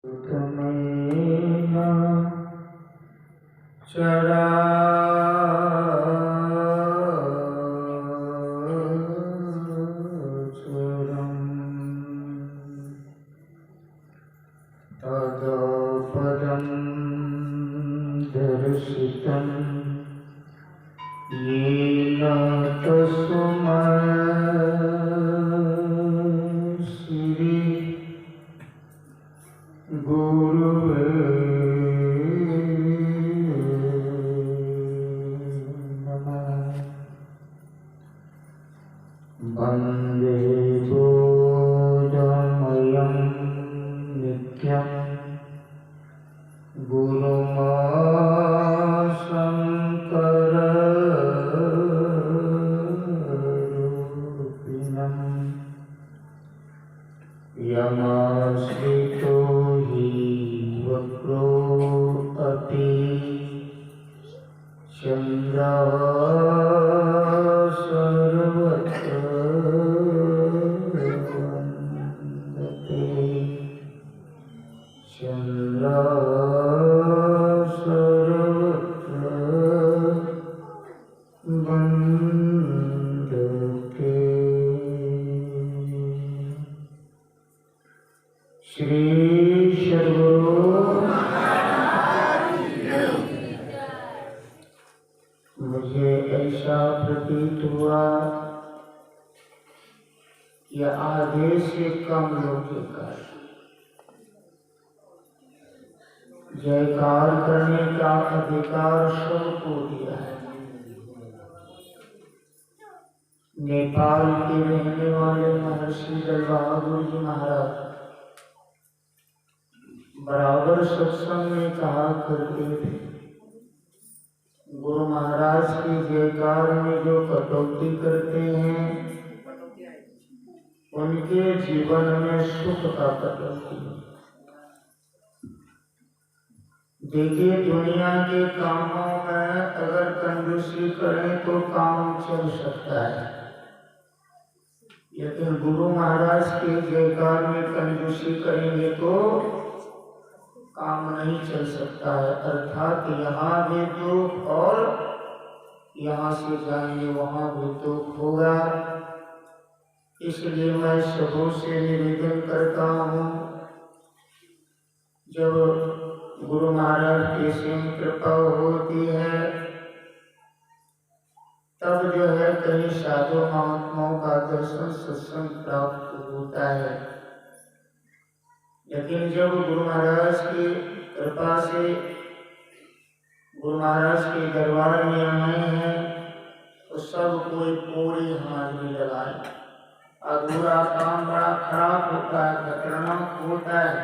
तमेव चराचरम् तत्पदं दर्शितं येन तस्मै श्री गुरुवे नमः। वन्दे बोधमयं नित्यं गुरुशङ्कररूपिणम् यमाश्रितो हि वक्रो अपि चन्द्रः सर्वत्र वन्दते। चन्द्रः सर्वत्र वन्दते। श्री सद्गुरु मुझे ऐसा प्रतीत हुआ कि आधे से कम लोग जयकार करने का अधिकार सबको दिया है। नेपाल के रहने वाले महर्षि दल बहादुर जी महाराज बराबर सत्संग में कहा करते थे, गुरु महाराज की जयकार में जो कटौती करते हैं उनके जीवन में सुख का कटौती है। देखिए, दुनिया के कामों में अगर कंजूसी करें तो काम चल सकता है, लेकिन गुरु महाराज के जयकार में कंजूसी करेंगे तो काम नहीं चल सकता है। अर्थात यहाँ भी दुख और यहाँ से जाएंगे वहाँ भी दुख होगा। इसलिए मैं सबों से निवेदन करता हूँ, जब गुरु महाराज की सिंह कृपा होती है तब जो है कहीं साधु महात्माओं का दर्शन सत्संग प्राप्त होता है। लेकिन जब गुरु महाराज की कृपा से गुरु महाराज के दरबार में आए हैं तो सब कोई पूरी हाजिरी लगाए। अधूरा काम बड़ा खराब होता है, खतरनाक होता है।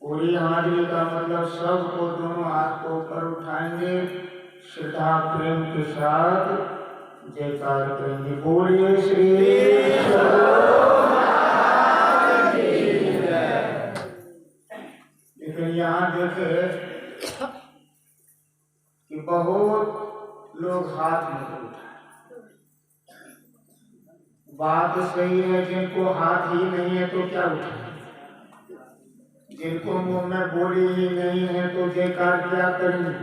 पूरी हाजिरी का मतलब सबको दोनों हाथ को ऊपर उठाएंगे, श्रद्धा प्रेम के साथ जयकार करेंगे। बोलिए श्री यहाँ देखे कि बहुत लोग हाथ नहीं उठाए। बात सही है, जिनको हाथ ही नहीं है तो क्या उठाए, जिनको मुंह में बोली ही नहीं है तो जयकार क्या करेंगे।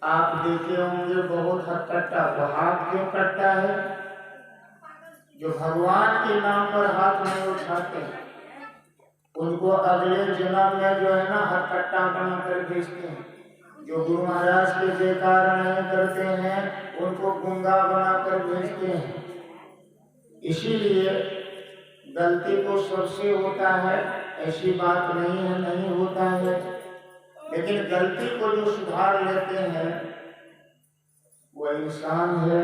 आप देखे होंगे बहुत हद कट्टा, तो हाथ क्यों कट्टा है? जो भगवान के नाम पर हाथ नहीं उठाते उनको अगले जन्म में जो है ना हथकट्टा बनाकर भेजते हैं। जो गुरु महाराज के जयकार नहीं करते हैं उनको गुंगा बनाकर भेजते हैं। इसीलिए गलती तो सबसे होता है, ऐसी बात नहीं है नहीं होता है, लेकिन गलती को जो सुधार लेते हैं वो इंसान है।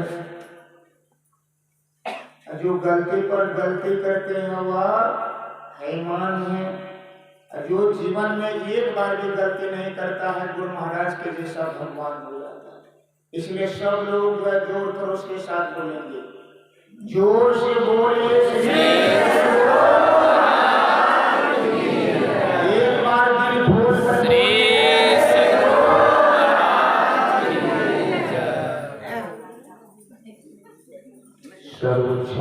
जो गलती पर गलती करते हैं वह हैमान है। जो जीवन में एक बार भी गलती नहीं करता है गुरु महाराज के जैसा भगवान हो जाता है। इसलिए सब लोग जो है जोर कर उसके साथ बोलेंगे, जोर से बोले एक बार भी बोल सर्वोच्च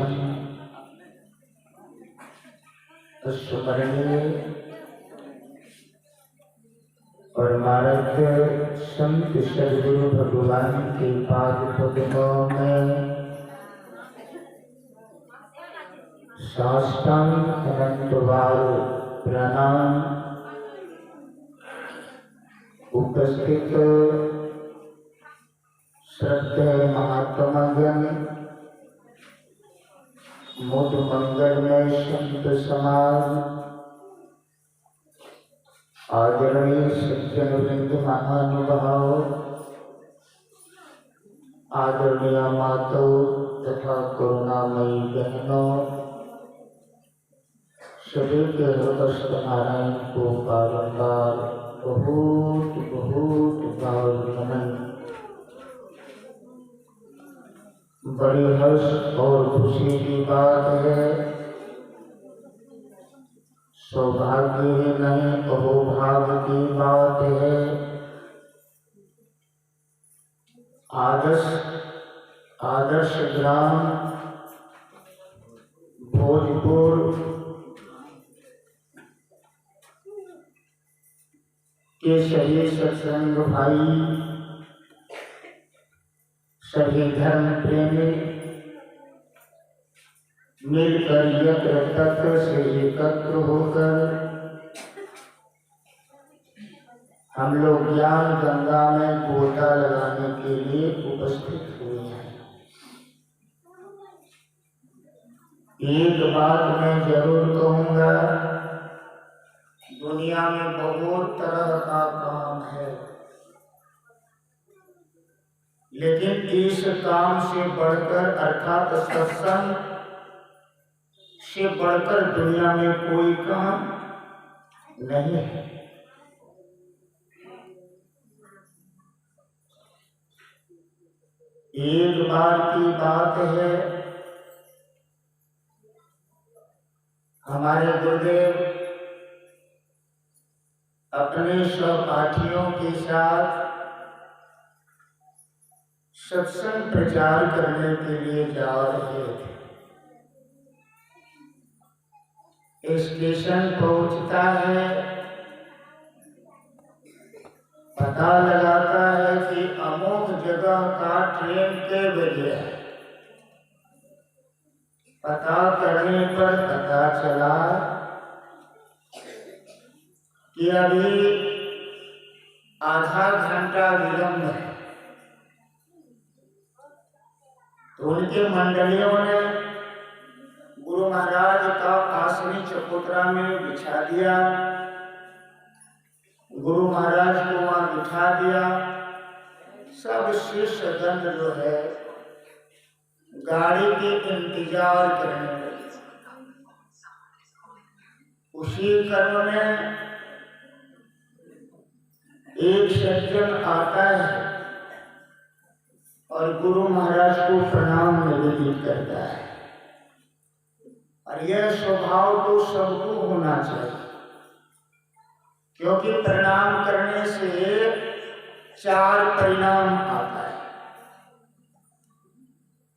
स्मरणीय परमार्थ संत सद्गुरु भगवान के पाद पद्मों में साष्टांग अनंतवार प्रणाम। उपस्थित श्रद्धेय महात्मगण, मुद मंगलमय संत समाज, आदरणीय सज्जन वृंद महानुभाव, आदरणीय माताओं तथा करुणामयी बहनों, सभी के हृदयस्थ नारायण को बारंबार बहुत बहुत बार नमन। बड़ी हर्ष और खुशी की बात है, सौभाग्य ही नहीं अहोभाग्य की बात है। आदर्श ग्राम भोजपुर के सभी सत्संग भाई, सभी धर्म प्रेमी मिलकर यत्र तत्र से एकत्र होकर हम लोग ज्ञान गंगा में गोता लगाने के लिए उपस्थित हुए हैं। एक बात मैं जरूर कहूँगा, दुनिया में बहुत तरह का काम है, लेकिन इस काम से बढ़कर अर्थात सत्संग से बढ़कर दुनिया में कोई काम नहीं है। एक बार की बात है, हमारे गुरुदेव अपने सहपाठियों के साथ सत्संग प्रचार करने के लिए जा रहे थे। स्टेशन पहुंचता है, पता लगाता है कि अमुक जगह का ट्रेन के बजे है। पता करने पर पता चला कि अभी आधा घंटा विलंब है। तो उनके मंडलियों ने गुरु महाराज का आसनी चकोतरा में बिछा दिया, गुरु महाराज को वहां बिठा दिया। सब शिष्य गण जो है गाड़ी के इंतजार करने लगे। उसी क्रम में एक सज्जन आता है और गुरु महाराज को प्रणाम निवेदित करता है। और यह स्वभाव तो सबको होना चाहिए, क्योंकि प्रणाम करने से 4 परिणाम आता है।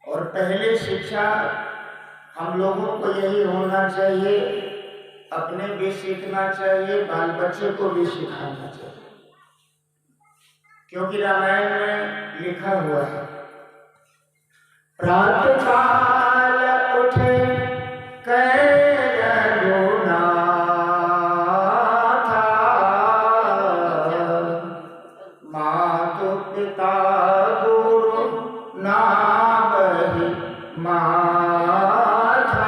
और पहले शिक्षा हम लोगों को यही होना चाहिए, अपने भी सीखना चाहिए, बाल बच्चे को भी सिखाना चाहिए। क्योंकि रामायण में लिखा हुआ है, प्रातःकाल उठे मातु पिता गुरु नाबहि माथा।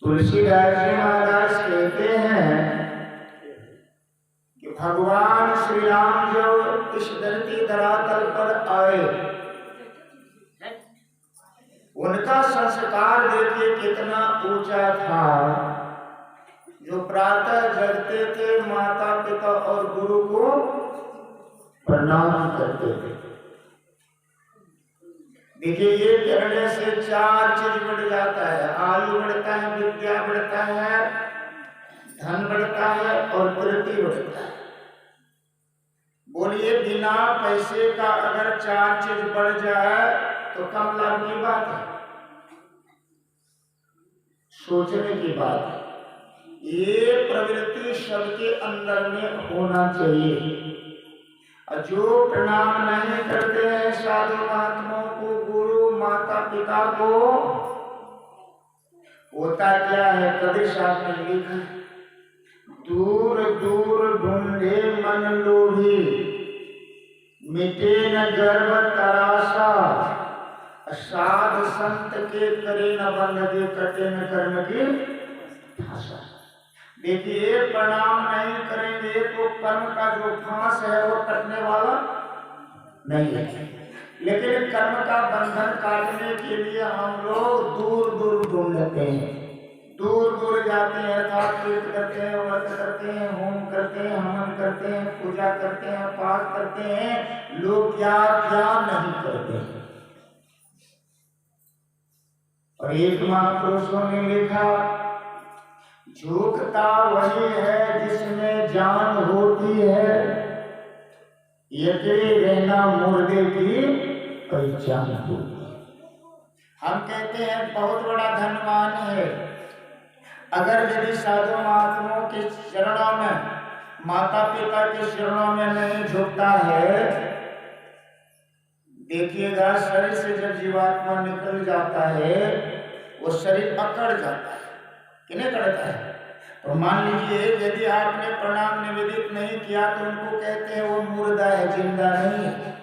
तुलसीदास जी महाराज कहते हैं कि भगवान श्री राम जब इस धरती धरातल पर आए, उनका संस्कार देखिए कितना ऊंचा था। जो प्रातः जगते थे, माता पिता और गुरु को प्रणाम करते थे। देखिए, ये करने से 4 चीज बढ़ जाता है। आयु बढ़ता है, विद्या बढ़ता है, धन बढ़ता है और कीर्ति बढ़ता है। बोलिए, बिना पैसे का अगर 4 चीज बढ़ जाए तो कम लाभ की बात है। सोचने की बात है। ये प्रवृत्ति सबके अंदर में होना चाहिए। और जो प्रणाम नहीं करते हैं साधु महात्माओं को, गुरु माता पिता को, होता क्या है? कबीर साहब ने लिखा, दूर दूर ढूंढे मन लोभी, मिटे न गर्व तरासा, साध संत के करे न बंधे, कटे न कर्म की फांसा। देखिए, प्रणाम नहीं करेंगे तो कर्म का जो फांस है वो कटने वाला नहीं है। लेकिन कर्म का बंधन काटने के लिए हम लोग दूर दूर ढूंढते हैं, दूर दूर जाते हैं, अर्थात तीर्थ करते हैं, व्रत करते हैं, होम करते हैं, हवन करते हैं, पूजा करते हैं, पाठ करते हैं। लोग क्या क्या नहीं करते हैं। और एक महापुरुषों ने लिखा, झुकता वही है जिसमें जान होती है, यकीन रहना मुर्दे की पहचान होती है। हम कहते हैं बहुत बड़ा धनवान है, अगर यदि साधु महात्माओं के चरणों में, माता पिता के चरणों में नहीं झुकता है, देखिएगा शरीर से जब जीवात्मा निकल जाता है वो शरीर अकड़ जाता है कि नहीं करता है। तो मान लीजिए यदि आपने प्रणाम निवेदित नहीं किया तो उनको कहते हैं वो मुर्दा है, जिंदा नहीं है।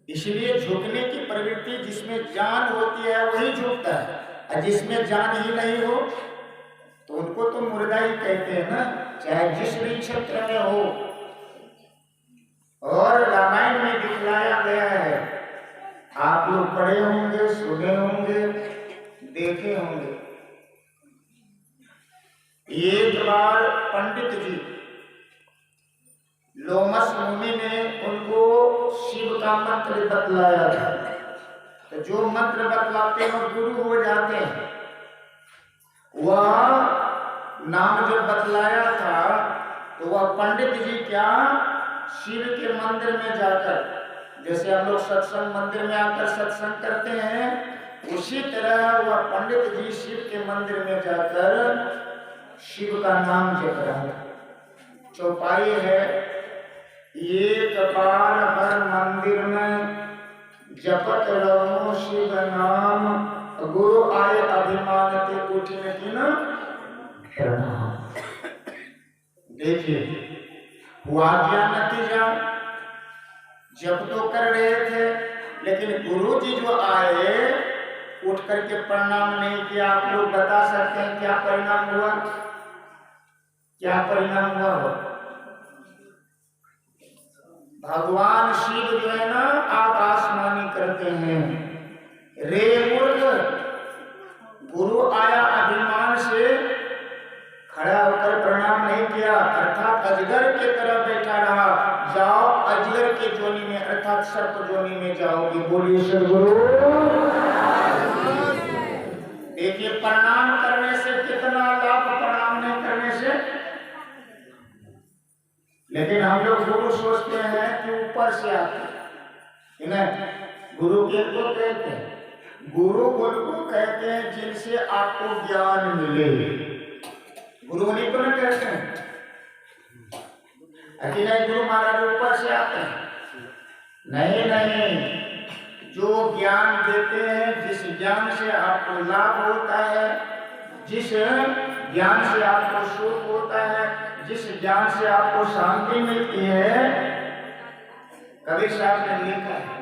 इसलिए झुकने की प्रवृत्ति जिसमें जान होती है वही झुकता है, और जिसमें जान ही नहीं हो तो उनको तो मुर्दा ही कहते हैं ना, चाहे जिस भी क्षेत्र में हो। और रामायण में दिखलाया गया है, आप लोग पढ़े होंगे, सुने होंगे, देखे होंगे। एक बार पंडित जी लोमस मुनि ने उनको शिव का मंत्र बतलाया था। तो जो मंत्र बतलाते हैं गुरु हो जाते हैं। वह नाम जब बतलाया था तो वह पंडित जी क्या शिव के मंदिर में जाकर, जैसे हम लोग सत्संग मंदिर में आकर सत्संग करते हैं, उसी तरह वह पंडित जी शिव के मंदिर में जाकर शिव का नाम जप रहा है। चौपाई है, एक बार हर मंदिर में जपत रहो शिव नाम, गुरु आए अभिमान ते उठिन की न प्रणाम। देखिए हुआ क्या नतीजा? जप तो कर रहे थे लेकिन गुरु जी जो आए उठ करके प्रणाम नहीं किया। आप लोग बता सकते हैं क्या परिणाम हुआ? क्या परिणाम हुआ? भगवान शिव जो है ना आकाशवाणी करते हैं, रे मूर्ख, गुरु आया अभिमान से खड़ा होकर प्रणाम नहीं किया, अर्थात अजगर के तरह बैठा रहा, जाओ अजगर के जोनी में अर्थात सर्प जोनी में जाओगे। बोलिए सद्गुरु। देखिए प्रणाम करने से कितना लाभ, प्रणाम नहीं करने से। लेकिन हम लोग गुरु सोचते हैं कि ऊपर से आते हैं, गुरु के को कहते हैं, गुरु को कहते हैं जिनसे आपको ज्ञान मिले। गुरु नहीं तो नहीं कहते हैं, नहीं गुरु महाराज ऊपर से आते हैं, नहीं नहीं, जो ज्ञान देते हैं, जिस ज्ञान से आपको लाभ होता है, जिस ज्ञान से आपको सुख होता है, जिस ज्ञान से आपको शांति मिलती है। कबीर साहब ने लिखा है,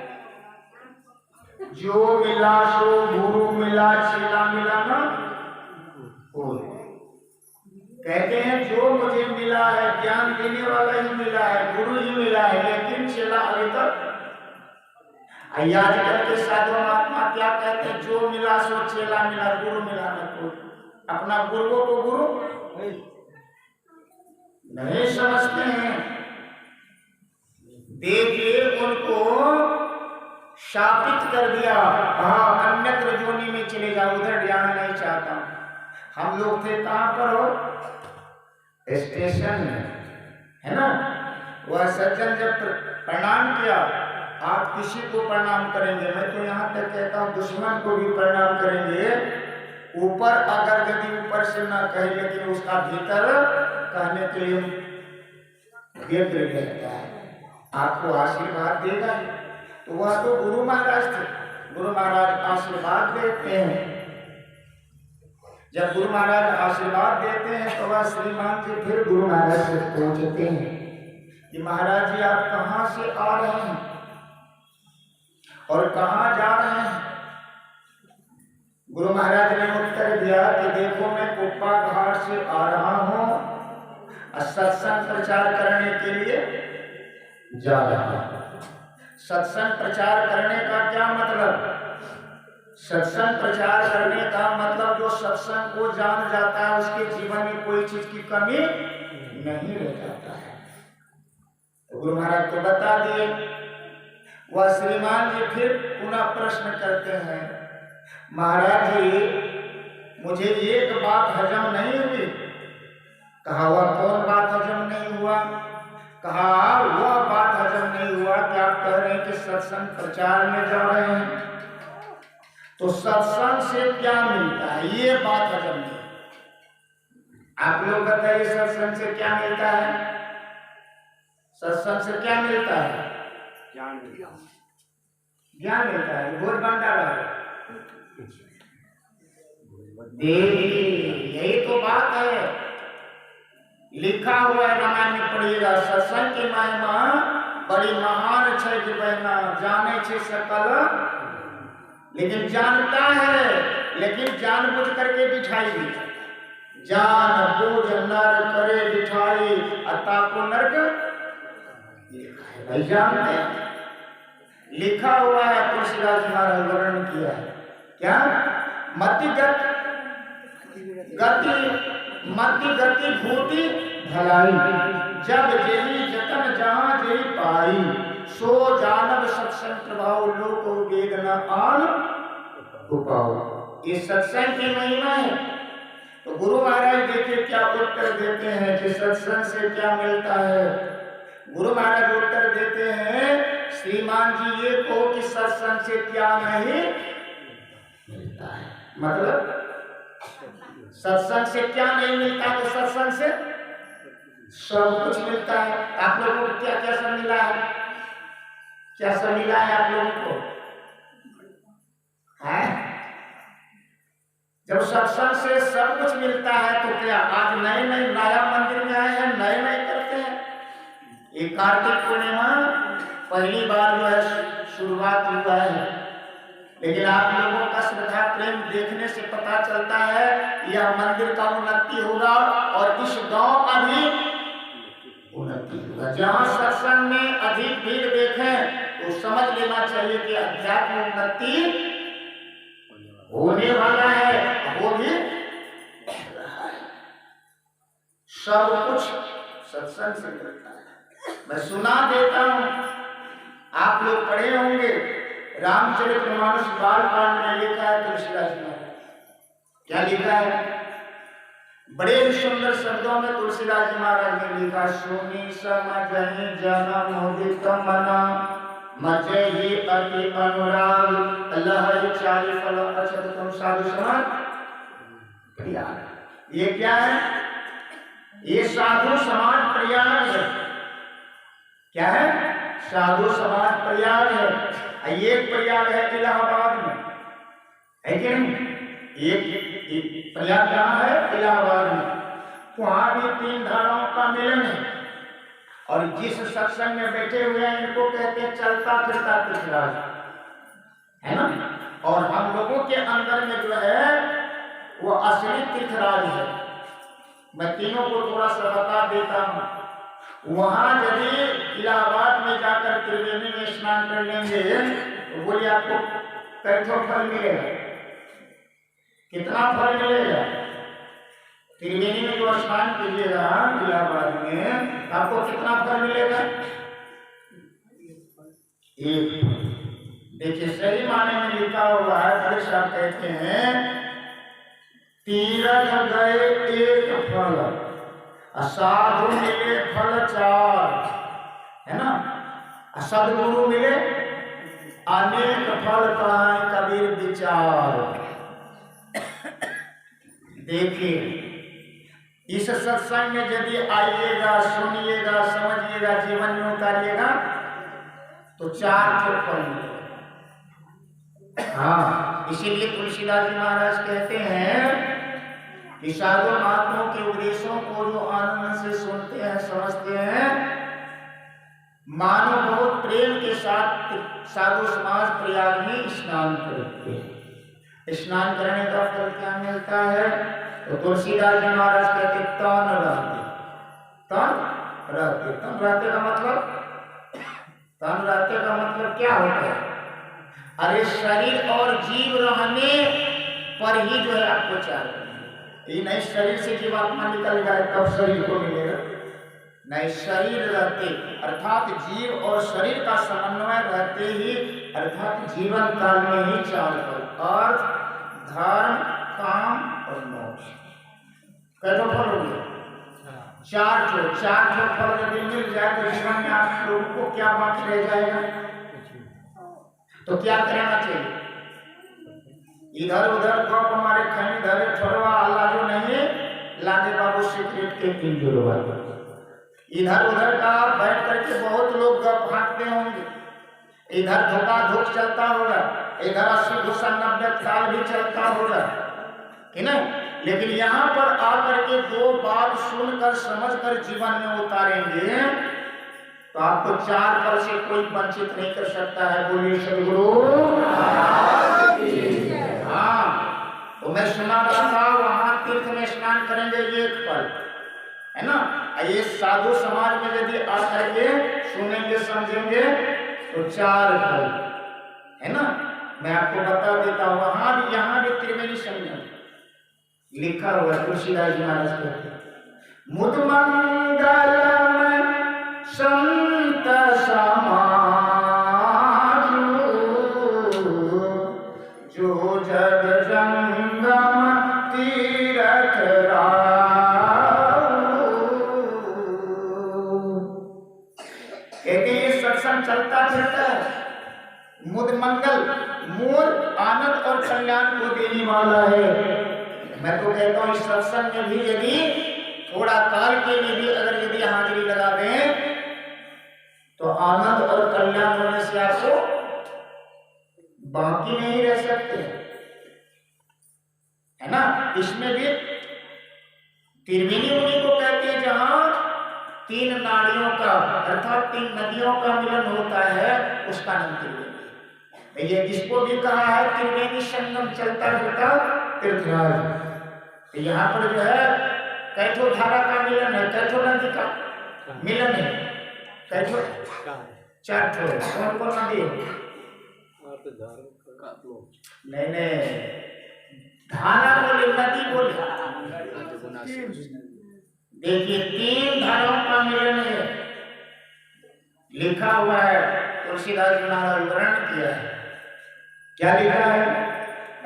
जो मिला सो गुरु मिला, चेला मिला ना कोई। कहते हैं जो मुझे मिला है ज्ञान देने वाला ही मिला है, गुरु ही मिला है, लेकिन चेला अभी तक। आजकल के साधु महात्मा क्या कहते हैं? जो मिला सो चेला मिला, गुरु मिला ना कोई। अपना गुरुओं को गुरु नहीं समझते हैं। देखिए उनको शापित कर दिया, हाँ अन्यत्र जोनी में चले जाओ, उधर जाना नहीं चाहता। हम लोग थे कहाँ पर हो? स्टेशन में, है ना। वह सज्जन जब प्रणाम किया, आप किसी को प्रणाम करेंगे, मैं तो यहाँ तक कहता हूँ दुश्मन को भी प्रणाम करेंगे ऊपर अगर यदि ऊपर से ना कहे लेकिन उसका भीतर कहने के लिए व्यग्र रहता है, आपको आशीर्वाद देगा। तो वह तो गुरु महाराज थे, गुरु महाराज आशीर्वाद देते हैं। जब गुरु महाराज आशीर्वाद देते हैं तो वह श्रीमान जी फिर गुरु महाराज से पूछते हैं कि महाराज जी आप कहाँ से आ रहे हैं और कहाँ जा रहे हैं। गुरु महाराज ने उत्तर दिया कि देखो मैं कुप्पा घाट से आ रहा हूँ, सत्संग प्रचार करने के लिए जा रहा हूँ। सत्संग प्रचार करने का क्या मतलब? सत्संग प्रचार करने का मतलब जो सत्संग को जान जाता है उसके जीवन में कोई चीज की कमी नहीं रह जाता है। तो गुरु महाराज को बता दिए। वह श्रीमान जी फिर पुनः प्रश्न करते हैं, महाराज जी मुझे एक बात हजम नहीं हुई। कहा वह कौन बात हजम नहीं हुआ? कहा वह बात हजम नहीं हुआ कि आप कह रहे हैं कि सत्संग प्रचार में जा रहे हैं, तो सत्संग से क्या मिलता है, ये बात हजम नहीं। आप लोग बताइए सत्संग से क्या मिलता है? सत्संग से क्या मिलता है? ज्ञान मिलता है, भोज भंडारा है। यही तो बात है, लिखा हुआ है रामायण में पढ़िएगा। सत्संग की महिमा बड़ी महान है कि बहना जाने छे सकल, लेकिन जानता है लेकिन जानबूझ करके बिठाई दी। जान बूझ नर करे बिठाई अता को नरक भाई जानते हैं, लिखा हुआ है। तुलसीदास महाराज वर्णन किया है क्या? मतिगत गति भूति भलाई, जब जेहि जतन जहां जेहि पाई, सो जानब सत्संग प्रभाव लोक वेदना आन उपाओ। ये सत्संग की महिमा है। तो गुरु महाराज देखिए क्या उत्तर देते हैं कि सत्संग से क्या मिलता है। गुरु महाराज उत्तर देते हैं, श्रीमान जी ये कहो कि सत्संग से क्या नहीं मिलता है। मतलब सत्संग से क्या नहीं मिलता? तो सत्संग से सब कुछ मिलता है। आप लोगों को क्या क्या सब मिला है? क्या सब मिला है आप लोगों को? है जब सत्संग से सब कुछ मिलता है तो क्या आज नए नया मंदिर में आए हैं, नए करते हैं। ये कार्तिक पूर्णिमा पहली बार जो है शुरुआत हुआ है, लेकिन आप लोगों का श्रद्धा प्रेम देखने से पता चलता है यह मंदिर का उन्नति होगा और इस गांव का भी उन्नति होगा। जहां सत्संग में अधिक भीड़ देखें तो समझ लेना चाहिए कि अध्यात्म उन्नति होने वाला है, वो भी सब कुछ सत्संग से मिलता है। मैं सुना देता हूं, आप लोग पढ़े होंगे रामचरितमानस बालकांड में लिखा है तुलसीदास महाराज क्या लिखा है? बड़े ही सुंदर शब्दों में तुलसीदास महाराज ने लिखा, सुनी समझहि जन मोदित मना, मजहि अति अनुराग, लहरि चारि फल अक्षत तुम साधु समाज प्रिया। ये क्या है? ये साधु समाज प्रयाग है। क्या है? साधु समाज प्रयाग है। ये प्रयाग है इलाहाबाद में, है कि नहीं? एक प्रयाग कहाँ है? इलाहाबाद में। वहां भी 3 धाराओं का मिलन है और जिस सत्संग में बैठे हुए हैं इनको कहते हैं चलता फिरता तीर्थराज, है ना। और हम लोगों के अंदर में जो है वो असली तीर्थराज है। मैं तीनों को थोड़ा सा बता देता हूँ। वहां यदि इलाहाबाद में जाकर त्रिवेणी में स्नान कर लेंगे तो बोलिए आपको कैठो फल मिलेगा? कितना फल मिलेगा? त्रिवेणी में जो स्नान कीजिएगा इलाहाबाद में आपको कितना फल मिलेगा? एक। देखिए सही माने में लिखा हुआ है, बड़े साहब कहते हैं तीरथ गए एक फल, असाधु मिले फल 4, है ना। सदगुरु मिले अनेक फल कहां कबीर विचार। देखिए, इस सत्संग में यदि आइएगा, सुनिएगा, समझिएगा, जीवन में उतारिएगा तो 4 फल मिलेगा। हाँ, इसीलिए तुलसीदास जी महाराज कहते हैं कि साधु महात्माओं के उपदेशों को जो आनंद से सुनते हैं, समझते हैं, मानो बहुत प्रेम के साथ साधु समाज प्रयाग में स्नान करते हैं। स्नान करने का फल क्या मिलता है? तो तुलसीदास जी महाराज कहते तन रहते। तन रहते, तन रहते का मतलब, तन रहते का मतलब क्या होता है? अरे शरीर और जीव रहने पर ही जो है आपको चाहिए। ये नहीं शरीर से जीवात्मा निकल जाए तब शरीर को मिलेगा, नहीं, शरीर रहते अर्थात जीव और शरीर का समन्वय रहते ही, अर्थात जीवन काल में ही 4 फल, अर्थ, धर्म, काम और मोक्ष, कैसे फल हो गया? 4 फल यदि मिल जाए तो जीवन में आप लोगों को क्या बाकी रह जाएगा? तो क्या करना चाहिए? इधर उधर कप हमारे खैनी धरे ठोरवा अल्लाह जो नहीं लागे बाबू सिगरेट के 3 जुड़वा। इधर उधर का बैठ करके बहुत लोग गप हाँकते होंगे, इधर धोखा धोख चलता होगा, इधर 80 गुस्सा 90 साल भी चलता होगा कि नहीं, लेकिन यहाँ पर आकर के 2 बात सुनकर समझकर जीवन में उतारेंगे तो आपको 4 फल से कोई वंचित नहीं कर सकता है। बोलिए सद्गुरु। हाँ, तो मैं सुना रहा था वहां तीर्थ में स्नान करेंगे 1 फल है ना, ये साधु समाज में यदि आकर के सुनेंगे समझेंगे तो 4 फल है ना। मैं आपको बता देता हूँ, वहां भी यहाँ भी त्रिवेणी संगम लिखा हुआ है। तुलसीदास जी महाराज कहते हैं मुद मंगलम संत समाज जो जग जंगम तीरथ सत्संग चलता फिरता है। मुद मंगल, मूल आनंद और कल्याण को देने वाला है। मैं तो कहता हूँ इस सत्संग में भी यदि थोड़ा काल के लिए भी अगर यदि हाजिरी लगा दें तो आनंद और कल्याण होने से आपको बाकी नहीं रह सकते है ना। इसमें भी त्रिवेणी उन्हीं को कहते हैं जहां 3 नाड़ियों का अर्थात 3 नदियों का मिलन होता है, उसका नाम त्रिवेणी। ये जिसको भी कहा है त्रिवेणी संगम चलता फिरता तीर्थराज। तो यहाँ पर जो है कैठो धारा का मिलन है, कैठो नदी का मिलन है, कैठो 4 ठो। कौन कौन नदी है? नहीं, धारा बोले, नदी बोले। देखिए 3 धाराओं का मिलन है, लिखा हुआ है। तुलसीदास जी महाराज वर्णन किया है, क्या लिखा है?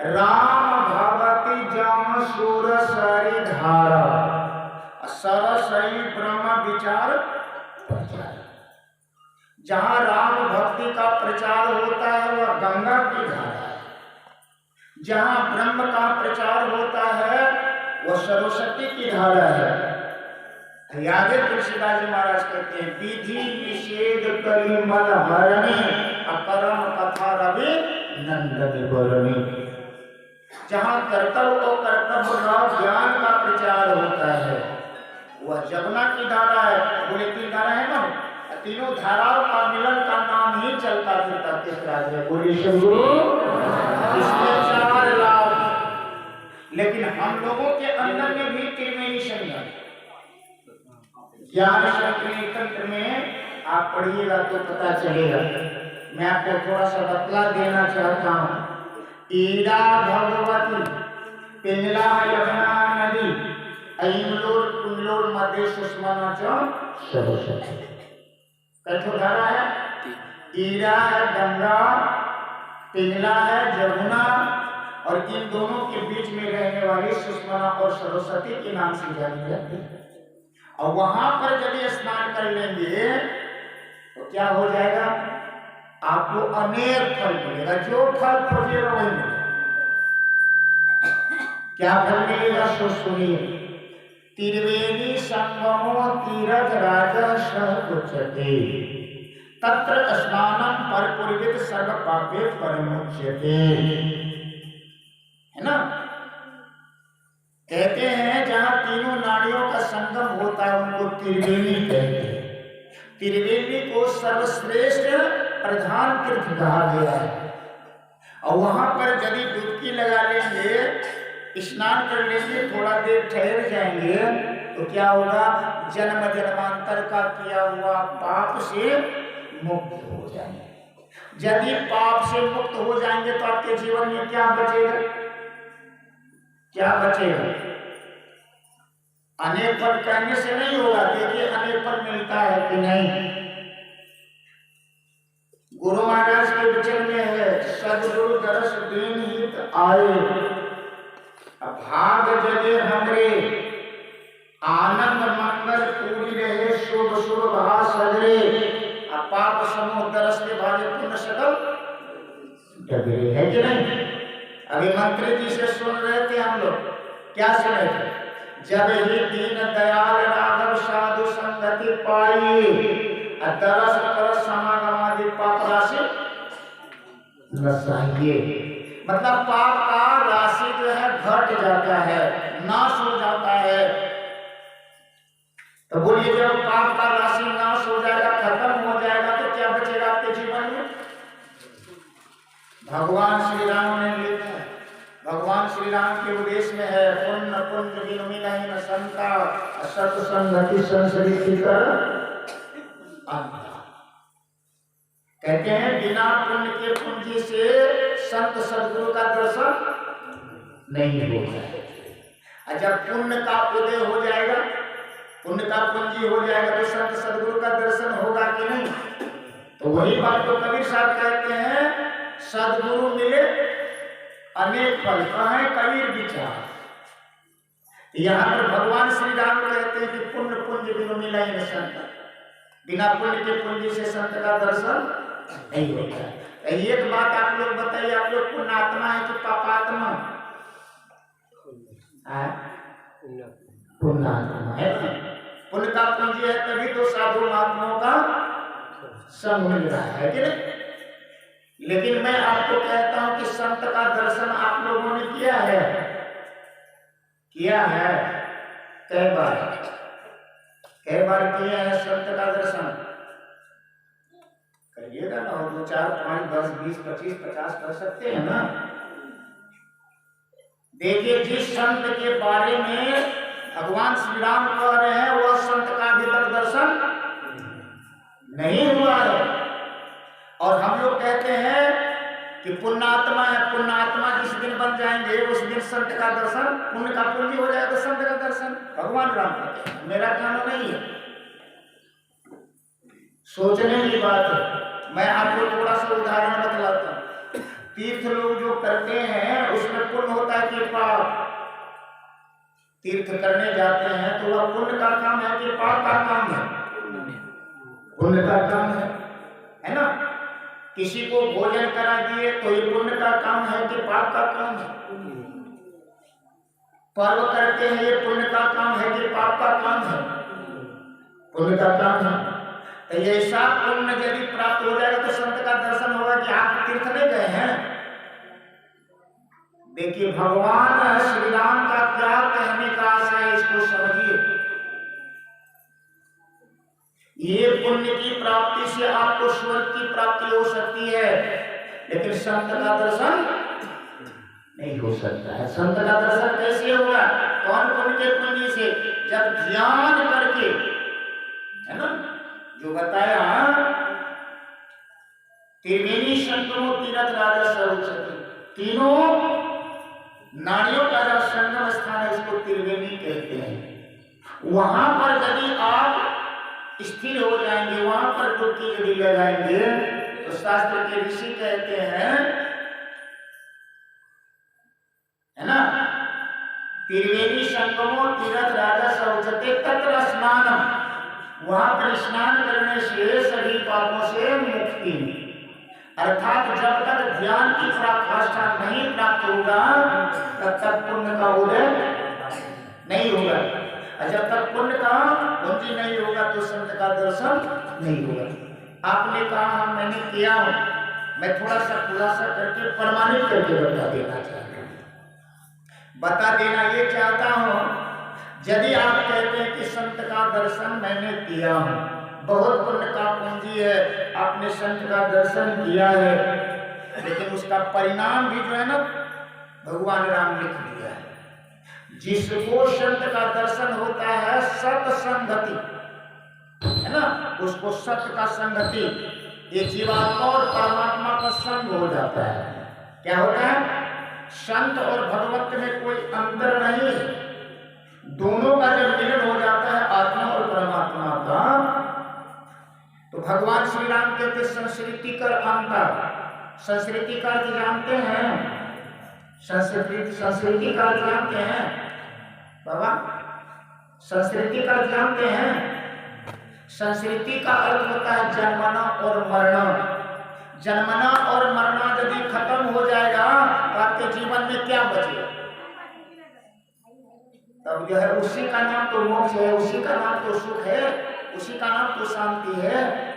राम भगति जम सुर सरी धारा सरसई ब्रह्म विचार प्रचार। जहां राम भक्ति का प्रचार होता है वह गंगा की धारा है, जहां ब्रह्म का प्रचार होता है वह सरस्वती की धारा है। आगे तुलसीदास जी महाराज कहते हैं विधि निषेध करी मल हरणी अकरम कथा रवि नंदन बरणी। जहां कर्तव्य और कर्तव्य का ज्ञान का प्रचार होता है वह जमुना की धारा है। बोले 3 धारा है ना, तीनों धाराओं का मिलन का नाम ही चलता फिरता तीर्थराज है। बोलिए सद्गुरु। इसमें 4 लाभ, लेकिन हम लोगों के अंदर में भी त्रिवेणी संगम ज्ञान शक्ति तंत्र में आप पढ़िएगा तो पता चलेगा। मैं आपको थोड़ा सा बतला देना चाहता हूँ। ईड़ा भगवती पिंगला यमुना नदी ऐमलोर कुंडलोर मध्य सुषमा सरस्वती। कैठो धारा है? ईड़ा है गंगा, पिंगला है जमुना, और इन दोनों के बीच में रहने वाली सुषमा और सरस्वती के नाम से जानी जाती है। और वहां पर यदि स्नान कर लेंगे तो क्या हो जाएगा? आपको अनेक फल मिलेगा, जो फल खोजिएगा वही मिलेगा। क्या फल मिलेगा सो सुनिए। त्रिवेणी संगमो तीरथ राजा सह उच्यते तत्र स्नानम परिपूर्वित सर्व पापे परिमुच्यते। है ना, कहते हैं जहां तीनों नाड़ियों का संगम होता है उनको त्रिवेणी कहते हैं। त्रिवेणी को सर्वश्रेष्ठ प्रधान तीर्थ कहा गया है। और वहां पर यदि डुबकी लगा लेंगे, स्नान कर लेंगे, थोड़ा देर ठहर जाएंगे तो क्या होगा, जन्म जन्मांतर का किया हुआ पाप से मुक्त हो जाएंगे। यदि पाप से मुक्त हो जाएंगे तो आपके जीवन में क्या बचेगा, क्या बचेगा? अनेक फल कहने से नहीं होगा। देखिए अनेक फल मिलता है कि नहीं। गुरु महाराज के वचन में है, सदगुरु दरस दीन हित आए, भाग जगे हमरे, आनंद मंगल पूरी रहे, शुभ शुभ भा सगरे, पाप समूह दरस के भागे पुण्य सकल डगरे। है कि नहीं? अभी मंत्री जी से सुन रहे थे हम लोग, क्या सुने थे? जब ही दीन दयाल राघव साधु संगति पाई, दरस कर समागमादि पाप राशि नसाइए। मतलब पाप का राशि जो है घट जाता है, नाश हो जाता है। तो बोलिए जब पाप का राशि नाश हो जाएगा, खत्म हो जाएगा, तो क्या बचेगा आपके जीवन में? भगवान श्री राम ने लिखा है, भगवान श्री राम के उपदेश में है, पुण्य पुण्य बिनु मिलहि न संता, सत संगति संसरित कर अंता। कहते हैं बिना पुण्य के पूंजी से संत सदगुरु का दर्शन नहीं होता है। जब पुण्य का उदय हो जाएगा, पुण्य का पूंजी हो जाएगा, तो संत सदगुरु का दर्शन होगा कि नहीं? तो वही बात तो कबीर साहब कहते हैं, सदगुरु मिले अनेक फल, कहें कबीर विचार। यहाँ पर भगवान श्री राम कहते हैं कि पुण्य पुंज बिनु मिलहि न संत, बिना पुण्य के पूंजी से संत का दर्शन नहीं होता है। एक बात आप लोग बताइए, आप लोग पुण्यात्मा है कि पापात्मा? पुण्यात्मा है। पुण्य का पूंजी है तभी तो साधु महात्माओं का संग मिल रहा है कि नहीं? लेकिन मैं आपको कहता हूं कि संत का दर्शन आप लोगों ने किया है, किया है? कई बार, कई बार किया है संत का दर्शन? करिएगा ना, 2 4 5 10 20 25 50 कर सकते हैं ना। देखिए जिस संत के बारे में भगवान श्री राम कह रहे हैं, वह संत का अभी तक दर्शन नहीं हुआ है। और हम लोग कहते हैं कि पुण्यात्मा है, पुण्यात्मा जिस दिन बन जाएंगे उस दिन संत का दर्शन, पुण्य का पूंजी हो जाएगा, संत का दर्शन। भगवान राम कहते हैं, मेरा कहना नहीं है, सोचने की बात है। मैं आपको थोड़ा सा उदाहरण बतलाता हूँ। तीर्थ लोग जो करते हैं उसमें पुण्य होता है कि पाप? तीर्थ करने जाते हैं तो वह पुण्य का काम है कि पाप का काम है? पुण्य का काम है ना। किसी को भोजन करा दिए तो ये पुण्य का काम है कि पाप का काम है? पर्व करते हैं, ये पुण्य का काम है कि पाप का काम है? पुण्य का काम है। तो ऐसा पुण्य यदि प्राप्त हो जाएगा तो संत का दर्शन होगा कि आप तीर्थ नहीं गए हैं। देखिए भगवान श्री राम का क्या कहने का आशा है, इसको समझिए। ये पुण्य की प्राप्ति से आपको स्वर्ग की प्राप्ति हो सकती है, लेकिन संत का दर्शन नहीं हो सकता है। संत का दर्शन कैसे होगा? कौन पुण्य के पुण्य से? जब ध्यान करके, है ना, जो बताया त्रिवेणी संगमो तीरथ राजा सरोचति, तीनों नाड़ियों का जो संगम स्थान है उसको त्रिवेणी कहते हैं। वहां पर यदि आप स्थिर हो जाएंगे, वहां पर डुबकी यदि लगाएंगे तो शास्त्र के ऋषि कहते हैं, है ना, त्रिवेणी संगमो तीरथ राजा सरोचते तत्र स्नानम, वहां पर स्नान करने से सभी पापों से मुक्ति। अर्थात जब तक ध्यान की पराकाष्ठा नहीं प्राप्त होगा तब तक पुण्य का उदय नहीं होगा, और जब तक पुण्य का पूंजी नहीं होगा तो संत का दर्शन नहीं होगा। आपने कहा मैंने किया हूं, मैं थोड़ा सा खुलासा करके प्रमाणित करके बता देना चाहता हूं। बता देना ये चाहता हूं, यदि आप कहते हैं कि संत का दर्शन मैंने किया हूं, बहुत पुण्य का पूंजी है, आपने संत का दर्शन किया है, लेकिन उसका परिणाम भी जो है ना भगवान राम लिख दिया है। जिसको संत का दर्शन होता है सत्संगति, है ना, उसको सत्य का संगति, ये जीवात्मा और परमात्मा का संग हो जाता है। क्या होता है? संत और भगवत में कोई अंतर नहीं, दोनों का जब मिलन हो जाता है आत्मा और परमात्मा का, तो भगवान श्री राम कहते संस्कृति कर अंतर। संस्कृति का अर्थ जानते हैं? संस्कृति का अर्थ जानते हैं बाबा? संस्कृति का अर्थ जानते हैं? संस्कृति का अर्थ होता है जन्मना और मरना। जन्मना और मरना यदि खत्म हो जाएगा तो आपके जीवन में क्या बचेगा? तब जो है उसी का नाम तो मोक्ष है, उसी का नाम तो सुख है, उसी का नाम तो शांति है।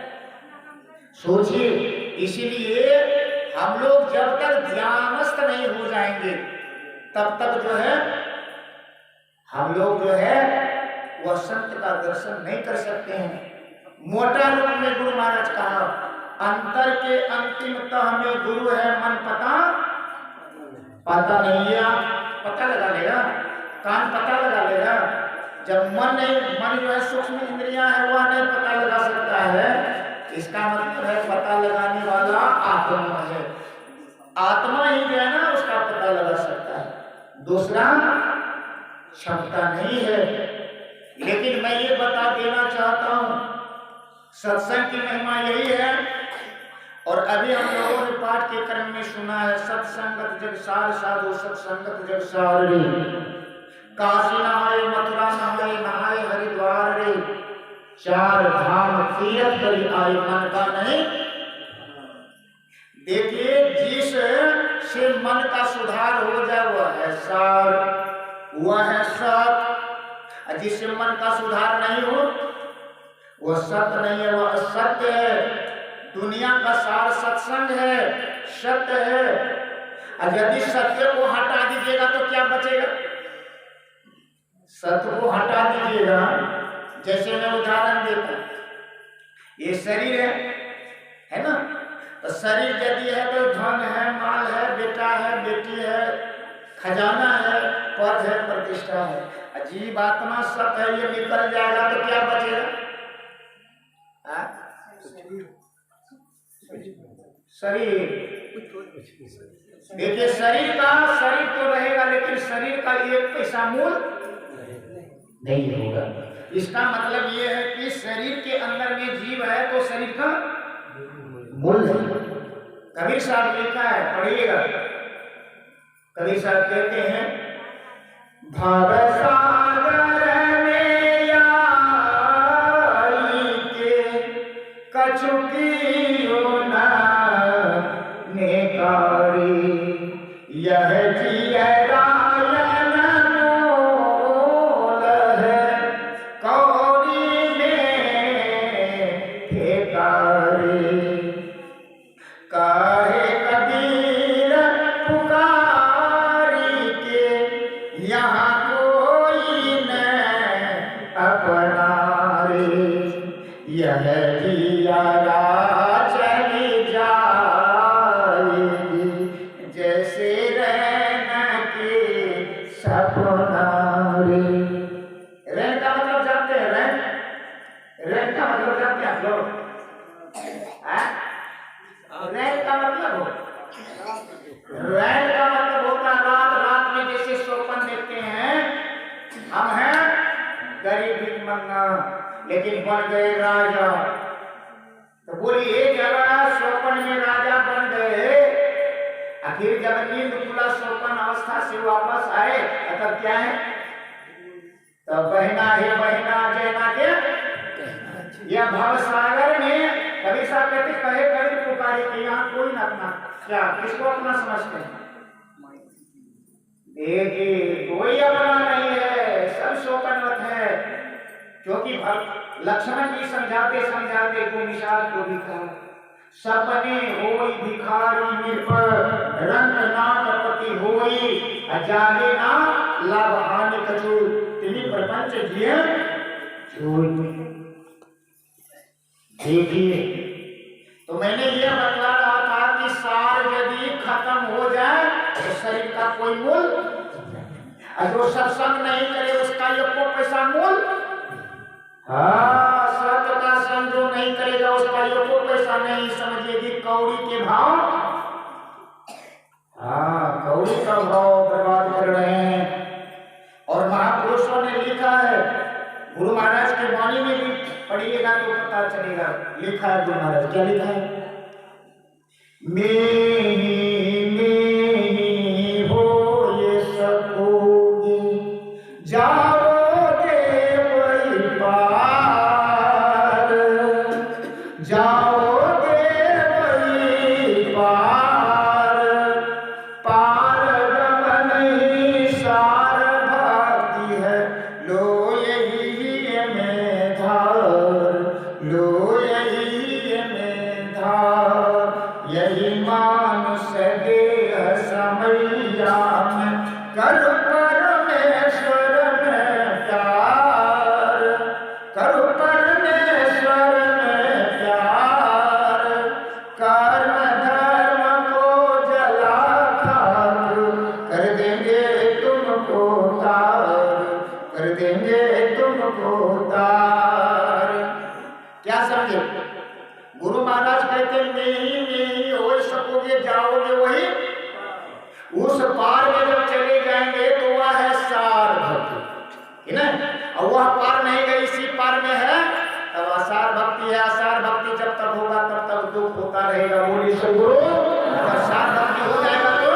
सोचिए, इसीलिए हम लोग जब तक ध्यानस्थ नहीं हो जाएंगे तब तक जो है हम लोग जो है वह संत का दर्शन नहीं कर सकते हैं। मोटा रूप में गुरु महाराज कहा, अंतर के अंतिमतः में गुरु है, मन पता नहीं है। आप पता लगा लेगा, कान पता लगा लेगा, जब मन जो है सूक्ष्म इंद्रियां है वह नहीं पता लगा सकता है, इसका मतलब है पता लगाने वाला आत्मा है। आत्मा ही जो है ना उसका पता लगा सकता है, दूसरा क्षमता नहीं है। लेकिन मैं ये बता देना चाहता हूं, सत्संग की महिमा यही है, और अभी हम लोगों ने पाठ के क्रम में सुना है, सत्संगत जग सार साधु सत्संगत जग सार रे, काशी नहाए मथुरा नहाए नहाए हरिद्वार रे, चार धाम तीर्थ करी आए मन का नहीं। देखिए, जिस से मन का सुधार हो जाए वह है सार, वह है सत। जिससे मन का सुधार नहीं हो वह सत्य नहीं है, वह असत्य है। दुनिया का सार सत्संग है, सत्य है। और यदि सत्य को हटा दीजिएगा तो क्या बचेगा? सत्य को हटा दीजिएगा, जैसे मैं उदाहरण देता, ये शरीर है ना, तो शरीर यदि है तो धन है, माल है, बेटा है, बेटी है, खजाना है, पद है, प्रतिष्ठा है। अजीब आत्मा सत्य है, ये निकल जाएगा तो क्या बचेगा? शरीर। देखिए, शरीर तो रहेगा, लेकिन शरीर का एक पैसा मूल नहीं होगा। इसका मतलब ये है कि शरीर के अंदर में जीव है तो शरीर का मूल है। कबीर साहब लिखा है, पढ़िएगा। कबीर साहब कहते हैं, भाव सागर में आई के कछुकियो ना नेकारी, यह जिया लेकिन बन गए राजा। तो बोली एक जगह स्वप्न में राजा बन गए, आखिर जब नींद खुला स्वप्न अवस्था से वापस आए तब क्या है? तब बहना है बहना जैना के यह भव सागर में कभी सा कहते कहे कभी पुकारे कि यहाँ कोई अपना, क्या किसको अपना समझते हैं? देखिए कोई अपना नहीं है, सब शोकनवत है। क्योंकि लक्ष्मण जी समझाते समझाते को विशाल को भी कहा, सपने होई भिखारी निप रंग नाटपति होई अजाने ना लाभ हानि कछु तिनी प्रपंच जिए छोड़। देखिए तो मैंने ये बतला रहा था कि सार यदि खत्म हो जाए तो शरीर का कोई मूल, और जो सत्संग नहीं करे उसका ये को पैसा मूल। हाँ, सत्य का संग जो नहीं करेगा उसका ये को पैसा नहीं। समझिएगी कौड़ी के भाव, हाँ कौड़ी का भाव बर्बाद कर रहे हैं। और महापुरुषों ने लिखा है, गुरु महाराज के वाणी में भी पढ़िएगा तो पता चलेगा। लिखा है गुरु महाराज, क्या लिखा है? में हो ये सकोगे जाओगे वही पार, जाओगे वही पार, पार गमन ही सार भक्ति है, लो यही में धार, लो यही में धार, यही मानुष देह समैया में कर परमेश्वर में प्यार, कर परमेश्वर में प्यार, कर्म धर्म को जला खाक कर देंगे तुमको तार, कर देंगे तुमको तार। क्या समझे? गुरु महाराज कहते में ही हो सकोगे, जाओगे वही, उस पार में जब चले जाएंगे तो वह है सार भक्ति, है ना? और वह पार नहीं गई, इसी पार में है तब आसार भक्ति है। आसार भक्ति जब तक होगा तब तक दुख होता रहेगा। बोली सदगुरु, आसार भक्ति हो जाएगा तो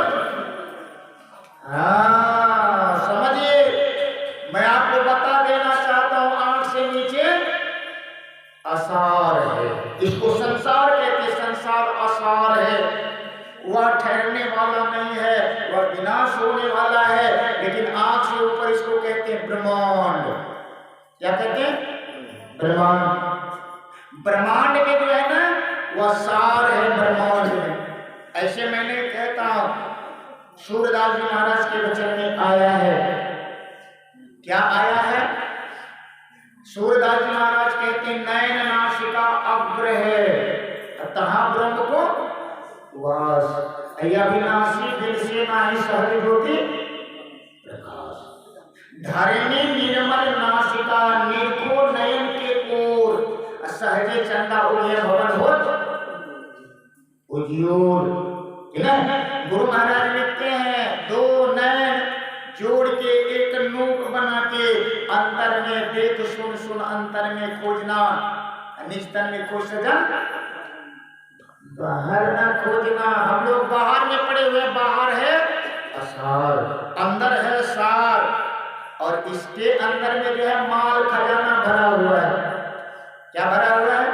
हाँ समझिए। मैं आपको बता देना चाहता हूं, आंख से नीचे असार है, इसको संसार कहते, संसार असार है। वह ठहरने वाला नहीं है, वह विनाश होने वाला है। लेकिन आंख से ऊपर इसको कहते हैं ब्रह्मांड। क्या कहते हैं? ब्रह्मांड। ब्रह्मांड में जो है ना वह सार है ब्रह्मांड में। ऐसे मैंने कहता हूं, सूरदास जी महाराज के वचन में आया है। क्या आया है? सूरदास जी महाराज कहते नयन नासिका अग्र है, तहाँ ब्रह्म को वास, अविनाशी दिल से नाही सहज ज्योति प्रकाश, धरणी निर्मल नासिका निरखो नयन के कोर, सहजे चंदा उदय भवन होत उजियोर। गुरु महाराज लिखते हैं दो नयन जोड़ के एक नोक बना के, अंतर में देख सुन सुन अंतर में खोजना, निस्तन में खोज सजन बाहर न खोजना। हम लोग बाहर में पड़े हुए, बाहर है असार, अंदर है सार, और इसके अंदर में जो है माल खजाना भरा हुआ है। क्या भरा हुआ है?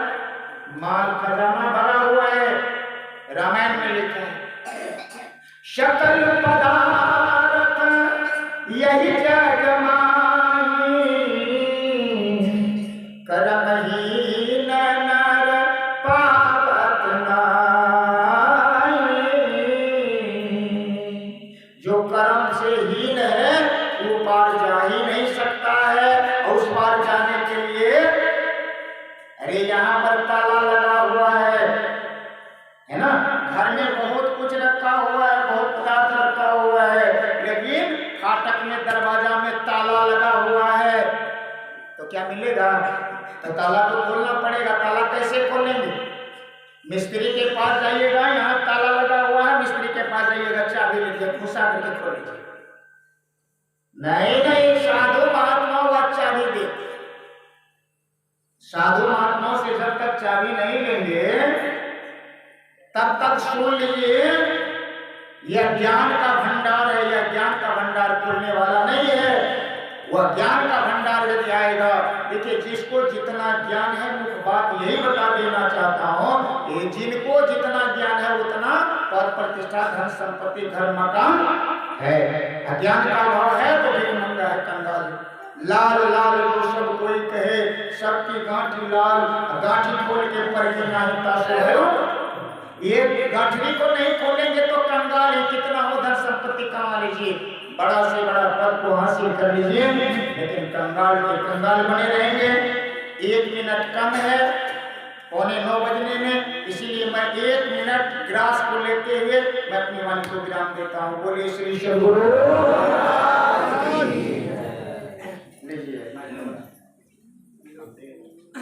माल खजाना भरा हुआ है। रामायण में लिखा है शकल पदार्थ यही जग माई, कर्महीन नर पावत नाई। जो कर्म से हीन है वो पार जा ही नहीं सकता है। और उस पार जाने के लिए अरे यहाँ पर ताला लगा हुआ है ना? घर में बहुत कुछ रखा हुआ है, बहुत पदार्थ रखा हुआ है, लेकिन फाटक में दरवाजा में ताला लगा हुआ है, तो क्या मिलेगा? तो ताला तो खोलना पड़ेगा। ताला कैसे खोलेंगे? मिस्त्री के पास जाइएगा, यहाँ ताला लगा हुआ है, मिस्त्री के पास जाइएगा, चाबी लीजिए, घुसा करके खोलिए। नहीं नहीं, साधु महात्मा वह चाबी दे। साधु महात्माओं से जब तक चाबी नहीं लेंगे तब तक सुन लीजिए, यह ज्ञान का भंडार है, यह ज्ञान का भंडार खुलने वाला नहीं है। वह ज्ञान का भंडार यदि आएगा, देखिए, जिसको जितना ज्ञान है, मुख्य बात यही बता देना चाहता हूँ, ये जिनको जितना ज्ञान है उतना पद प्रतिष्ठा धन संपत्ति घर मकान है। अज्ञान का अभाव है तो भिखमंगा है, कंगाल। लाल लाल जो सब कोई कहे, सबकी गांठी लाल, गांठी खोल के पर के नहीं तासे है। ये गांठी को नहीं खोलेंगे तो कंगाल है, कितना हो धन संपत्ति कमा लीजिए, बड़ा से बड़ा पद को हासिल कर लीजिए, लेकिन कंगाल के कंगाल बने रहेंगे। 1 मिनट कम है 8:45 बजने में, इसीलिए मैं 1 मिनट ग्रास को लेते हुए मैं अपनी वाणी को विराम देता हूँ। बोलिए श्री सद्गुरु।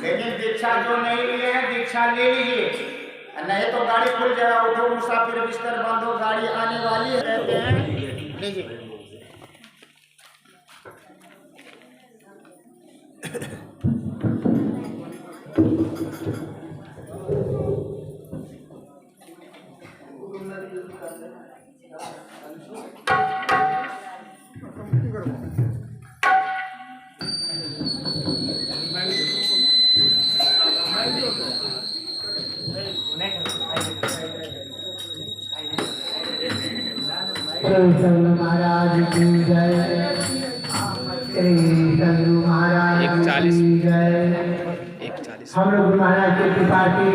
लेकिन दीक्षा जो नहीं लिए है, दीक्षा ले लीजिए, नहीं तो गाड़ी खुल जाएगा। उठो मुसाफिर बिस्तर बांधो, गाड़ी आने वाली है, कहते हैं। लीजिए। सद्गुरु महाराज की जय, सद्गुरु महाराज की जय। हम लोग महाराज की कृपा की